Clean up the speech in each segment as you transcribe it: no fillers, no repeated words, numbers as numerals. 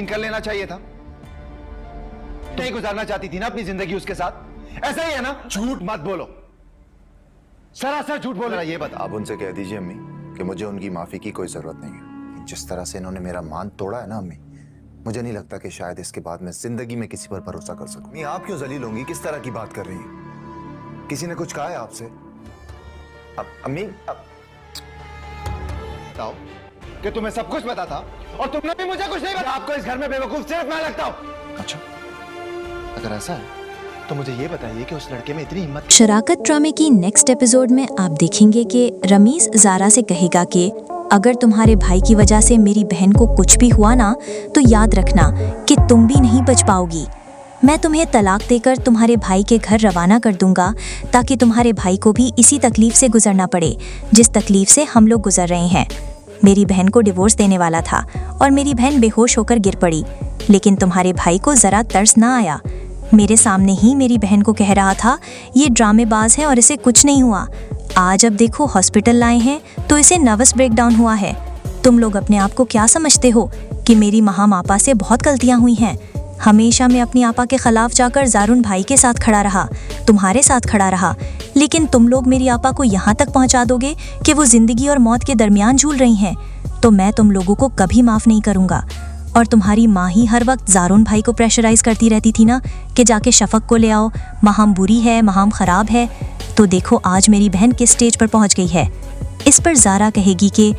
यकीन कर लेना चाहिए था। नहीं गुजारना चाहती थी ना अपनी जिंदगी उसके साथ, ऐसा ही है ना? झूठ मत बोलो, सरासर झूठ बोल रहा। ये बता, आप उनसे कह दीजिए अम्मी कि मुझे उनकी माफी की कोई जरूरत नहीं है। जिस तरह से इन्होंने मेरा मान तोड़ा है ना अम्मी, मुझे नहीं लगता कि शायद इसके बाद मैं जिंदगी में किसी पर भरोसा कर सकूं। नहीं, आप क्यों जलील होंगी? किस तरह की बात कर रही हैं? किसी ने कुछ कहा है आपसे? अम्मी बताओ कि तुम्हें सब कुछ पता था और तुमने भी मुझे कुछ नहीं बताया। आपको इस घर में बेवकूफ सिर्फ मैं लगता हूं। अच्छा, अगर ऐसा है तो मुझे ये बताइए कि उस लड़के में इतनी हिम्मत। शराकत ड्रामे की नेक्स्ट एपिसोड में आप देखेंगे कि रमीज ज़ारा से कहेगा कि अगर तुम्हारे भाई की वजह से मेरी बहन को कुछ भी हुआ ना, तो याद रखना कि तुम भी नहीं बच पाओगी। मैं तुम्हें तलाक देकर तुम्हारे भाई के घर रवाना कर दूंगा, ताकि तुम्हारे भाई को भी इसी तकलीफ से गुजरना पड़े जिस तकलीफ से हम लोग गुजर रहे हैं। मेरी बहन को डिवोर्स देने वाला था और मेरी बहन बेहोश होकर गिर पड़ी, लेकिन तुम्हारे भाई को ज़रा तरस ना आया। मेरे सामने ही मेरी बहन को कह रहा था ये ड्रामेबाज है और इसे कुछ नहीं हुआ। आज अब देखो हॉस्पिटल लाए हैं तो इसे नर्वस ब्रेकडाउन हुआ है। तुम लोग अपने आप को क्या समझते हो कि मेरी महामापा से बहुत गलतियां हुई हैं। हमेशा मैं अपनी आपा के खिलाफ जाकर जारून भाई के साथ खड़ा रहा, तुम्हारे साथ खड़ा रहा, लेकिन तुम लोग मेरी आपा को यहाँ तक पहुँचा दोगे कि वो जिंदगी और मौत के दरमियान झूल रही हैं, तो मैं तुम लोगों को कभी माफ़ नहीं करूँगा। और तुम्हारी माँ ही हर वक्त जारून भाई को प्रेशराइज करती रहती थी ना कि जाके शफक को ले आओ, महाम बुरी है, महाम ख़राब है। तो देखो आज मेरी बहन किस स्टेज पर पहुँच गई है। इस पर ज़ारा कहेगी कि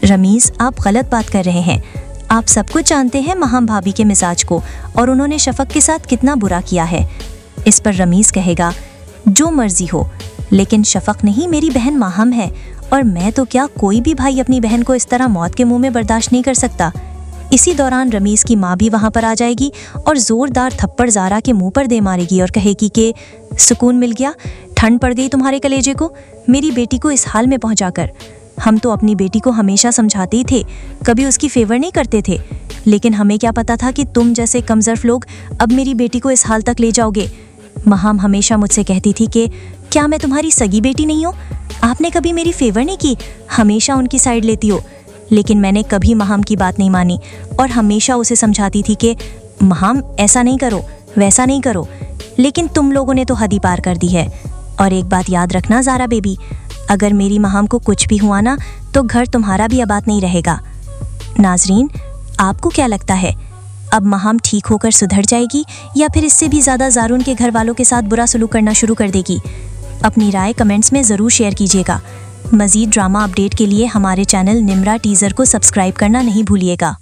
रमीज़ आप गलत बात कर रहे हैं। आप सब कुछ जानते हैं महाम भाभी के मिजाज को और उन्होंने शफक के साथ कितना बुरा किया है। इस पर रमीज़ कहेगा जो मर्जी हो, लेकिन शफक नहीं, मेरी बहन माहम है, और मैं तो क्या कोई भी भाई अपनी बहन को इस तरह मौत के मुंह में बर्दाश्त नहीं कर सकता। इसी दौरान रमीज़ की माँ भी वहाँ पर आ जाएगी और ज़ोरदार थप्पड़ ज़ारा के मुंह पर दे मारेगी और कहेगी कि सुकून मिल गया, ठंड पड़ गई तुम्हारे कलेजे को मेरी बेटी को इस हाल में पहुँचाकर। हम तो अपनी बेटी को हमेशा समझाते ही थे, कभी उसकी फेवर नहीं करते थे, लेकिन हमें क्या पता था कि तुम जैसे कमज़र्फ लोग अब मेरी बेटी को इस हाल तक ले जाओगे। महाम हमेशा मुझसे कहती थी कि क्या मैं तुम्हारी सगी बेटी नहीं हूँ? आपने कभी मेरी फेवर नहीं की, हमेशा उनकी साइड लेती हो। लेकिन मैंने कभी महाम की बात नहीं मानी और हमेशा उसे समझाती थी कि महाम ऐसा नहीं करो, वैसा नहीं करो, लेकिन तुम लोगों ने तो हद ही पार कर दी है। और एक बात याद रखना ज़ारा बेबी, अगर मेरी महाम को कुछ भी हुआ ना, तो घर तुम्हारा भी आबाद नहीं रहेगा। नाजरीन, आपको क्या लगता है, अब महाम ठीक होकर सुधर जाएगी या फिर इससे भी ज़्यादा जारून के घर वालों के साथ बुरा सलूक करना शुरू कर देगी? अपनी राय कमेंट्स में ज़रूर शेयर कीजिएगा। मज़ीद ड्रामा अपडेट के लिए हमारे चैनल निम्रा टीज़र को सब्सक्राइब करना नहीं भूलिएगा।